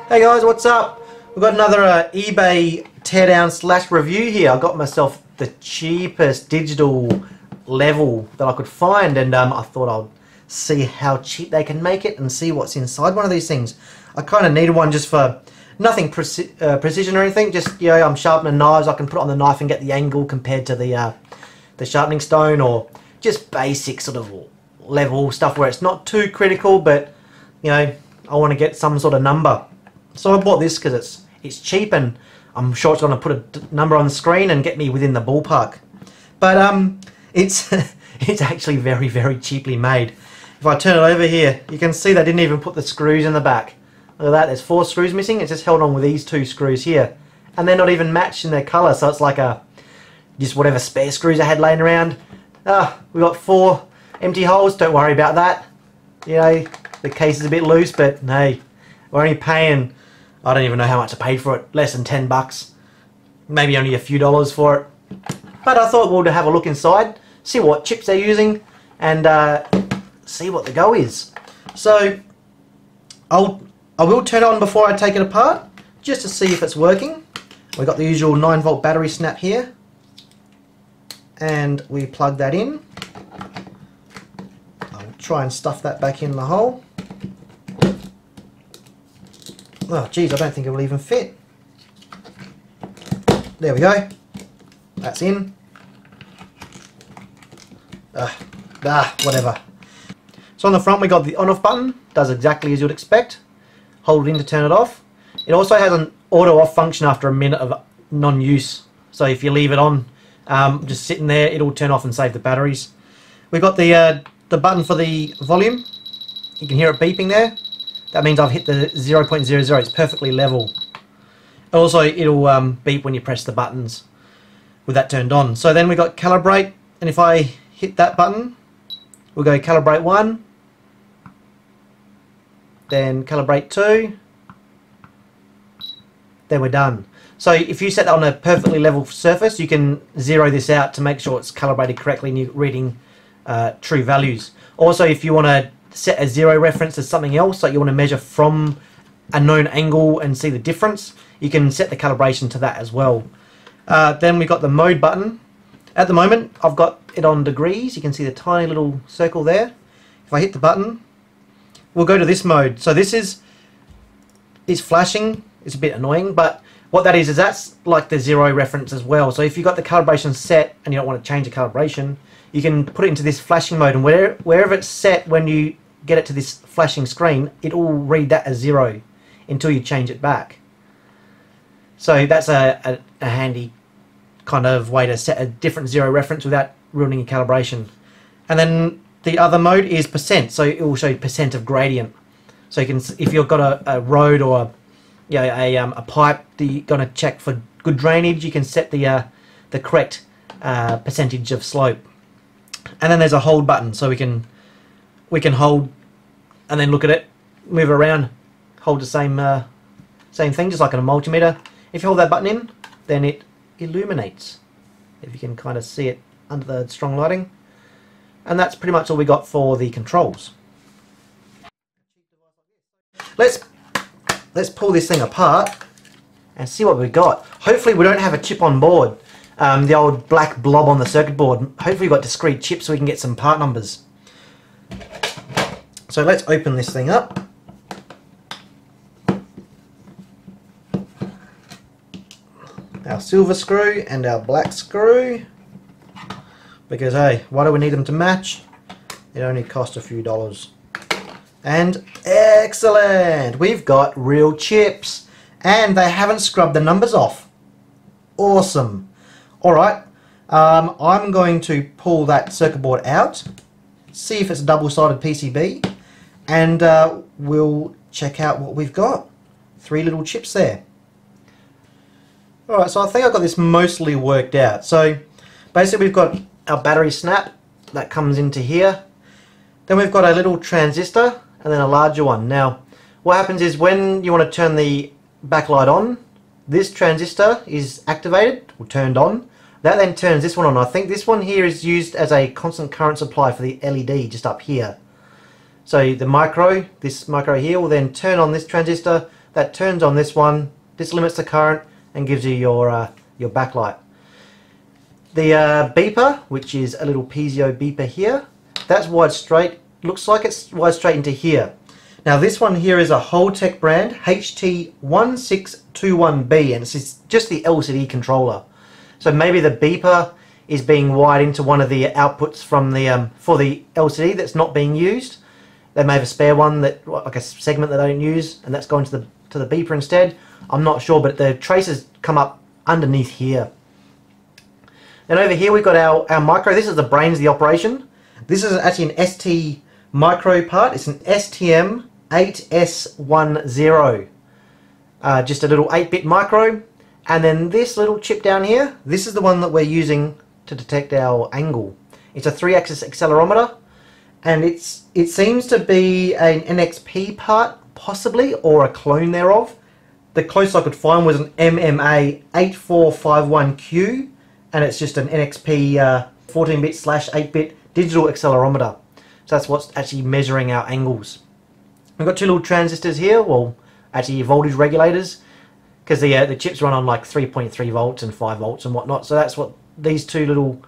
Hey guys, what's up? We've got another eBay teardown slash review here. I got myself the cheapest digital level that I could find, and I thought I'd see how cheap they can make it and see what's inside one of these things. I kind of needed one just for nothing precision or anything. Just, you know, I'm sharpening knives, I can put it on the knife and get the angle compared to the sharpening stone, or just basic sort of level stuff where it's not too critical, but you know, I want to get some sort of number. So I bought this because it's cheap, and I'm sure it's going to put a number on the screen and get me within the ballpark. But it's it's actually very, very cheaply made. If I turn it over here, you can see they didn't even put the screws in the back. Look at that, there's 4 screws missing. It's just held on with these 2 screws here, and they're not even matched in their colour. So it's like just whatever spare screws I had laying around. We got 4 empty holes. Don't worry about that. You know, the case is a bit loose, but hey, we're only paying, I don't even know how much I paid for it, less than 10 bucks, maybe only a few dollars for it. But I thought we'll have a look inside, see what chips they're using, and see what the go is. So I will turn it on before I take it apart, just to see if it's working. We've got the usual 9-volt battery snap here, and we plug that in. I'll try and stuff that back in the hole. Oh geez, I don't think it will even fit. There we go. That's in. Whatever. So on the front we got the on-off button. Does exactly as you'd expect. Hold it in to turn it off. It also has an auto-off function after a minute of non-use. So if you leave it on, just sitting there, it'll turn off and save the batteries. We've got the button for the volume. You can hear it beeping there. That means I've hit the 0.00, it's perfectly level. Also, it'll beep when you press the buttons with that turned on. So then we got calibrate, and if I hit that button, we'll go calibrate 1, then calibrate 2, then we're done. So if you set that on a perfectly level surface, you can zero this out to make sure it's calibrated correctly and you're reading true values. Also, if you want to set a 0 reference to something else, like you want to measure from a known angle and see the difference, you can set the calibration to that as well. Then we've got the mode button. At the moment I've got it on degrees. You can see the tiny little circle there. If I hit the button, we'll go to this mode. So this is flashing. It's a bit annoying, but what that is that's like the 0 reference as well. So if you've got the calibration set and you don't want to change the calibration, you can put it into this flashing mode, and wherever it's set, when you get it to this flashing screen, it will read that as 0 until you change it back. So that's a handy kind of way to set a different 0 reference without ruining your calibration. And then the other mode is percent, so it will show you percent of gradient. So you can, if you've got a road or a pipe that you're going to check for good drainage, you can set the correct percentage of slope. And then there's a hold button, so we can hold and then look at it, move it around, hold the same thing, just like on a multimeter. If you hold that button in, then it illuminates, if you can kind of see it under the strong lighting. And that's pretty much all we got for the controls. Let's pull this thing apart and see what we've got. Hopefully we don't have a chip on board. The old black blob on the circuit board. Hopefully we've got discrete chips so we can get some part numbers. So let's open this thing up. Our silver screw and our black screw. Because hey, why do we need them to match? It only cost a few dollars. And excellent! We've got real chips. And they haven't scrubbed the numbers off. Awesome. Alright, I'm going to pull that circuit board out, see if it's a double-sided PCB, and we'll check out what we've got. 3 little chips there. Alright, so I think I've got this mostly worked out. So basically we've got our battery snap that comes into here. Then we've got a little transistor and then a larger one. Now what happens is when you want to turn the backlight on, this transistor is activated or turned on. That then turns this one on. I think this one here is used as a constant current supply for the LED just up here. So the micro, this micro here, will then turn on this transistor, that turns on this one. This limits the current and gives you your backlight. The beeper, which is a little piezo beeper here, that's wired straight. Looks like it's wired straight into here. Now this one here is a Holtec brand, HT1621B, and it's just the LCD controller. So maybe the beeper is being wired into one of the outputs from the for the LCD that's not being used. They may have a spare one, that like a segment that they don't use, and that's going to the beeper instead. I'm not sure, but the traces come up underneath here. Then over here we've got our micro. This is the brains of the operation. This is actually an ST micro part. It's an STM8S10. Just a little 8-bit micro. And then this little chip down here, this is the one that we're using to detect our angle. It's a 3-axis accelerometer, and it seems to be an NXP part, possibly, or a clone thereof. The closest I could find was an MMA8451Q, and it's just an NXP 14-bit / 8-bit digital accelerometer. So that's what's actually measuring our angles. We've got two little transistors here, well, actually voltage regulators, because the chips run on like 3.3 volts and 5 volts and whatnot. So that's what these two little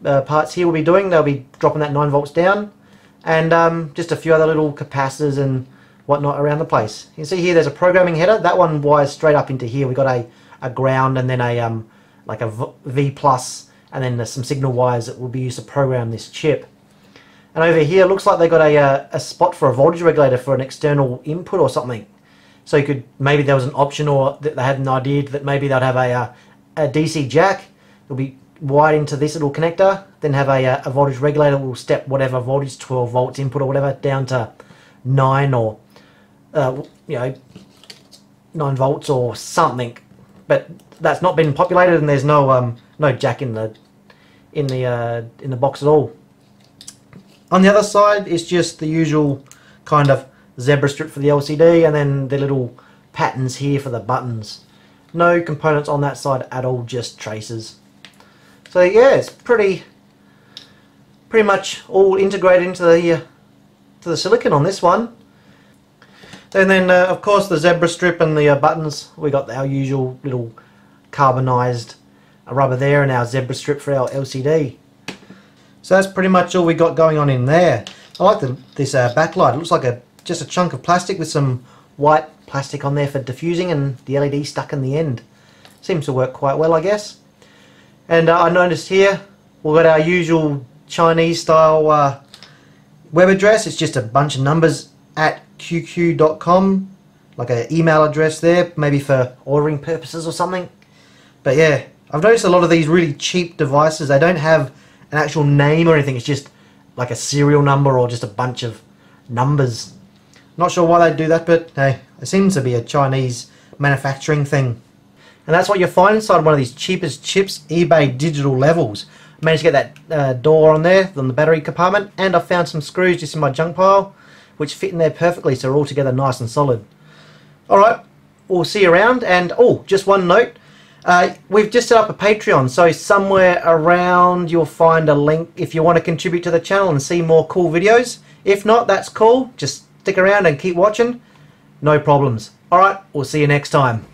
parts here will be doing. They'll be dropping that 9 volts down, and just a few other little capacitors and whatnot around the place. You can see here there's a programming header. That one wires straight up into here. We've got a ground and then a like a V+, and then there's some signal wires that will be used to program this chip. And over here looks like they got a spot for a voltage regulator for an external input or something. So you could, maybe there was an option, or that they had an idea that maybe they'd have a DC jack. It'll be wired into this little connector, then have a voltage regulator will step whatever voltage, 12 volts input or whatever, down to 9 or 9 volts or something. But that's not been populated, and there's no jack in the box at all. On the other side, it's just the usual kind of zebra strip for the LCD, and then the little patterns here for the buttons. No components on that side at all, just traces. So yeah, it's pretty much all integrated into the silicon on this one. And then of course the zebra strip and the buttons, we got our usual little carbonized rubber there, and our zebra strip for our LCD. So that's pretty much all we got going on in there. I like this backlight. It looks like just a chunk of plastic with some white plastic on there for diffusing, and the LED stuck in the end. Seems to work quite well, I guess. And I noticed here we've got our usual Chinese style web address. It's just a bunch of numbers at qq.com, like an email address there, maybe for ordering purposes or something. But yeah, I've noticed a lot of these really cheap devices, they don't have an actual name or anything. It's just like a serial number or just a bunch of numbers. Not sure why they do that, but hey, it seems to be a Chinese manufacturing thing. And that's what you'll find inside one of these cheapest chips, eBay Digital Levels. I managed to get that door on there, on the battery compartment, and I found some screws just in my junk pile, which fit in there perfectly, so they're all together nice and solid. Alright, we'll see you around. And oh, just one note, we've just set up a Patreon, so somewhere around you'll find a link if you want to contribute to the channel and see more cool videos. If not, that's cool, just stick around and keep watching, no problems. Alright, we'll see you next time.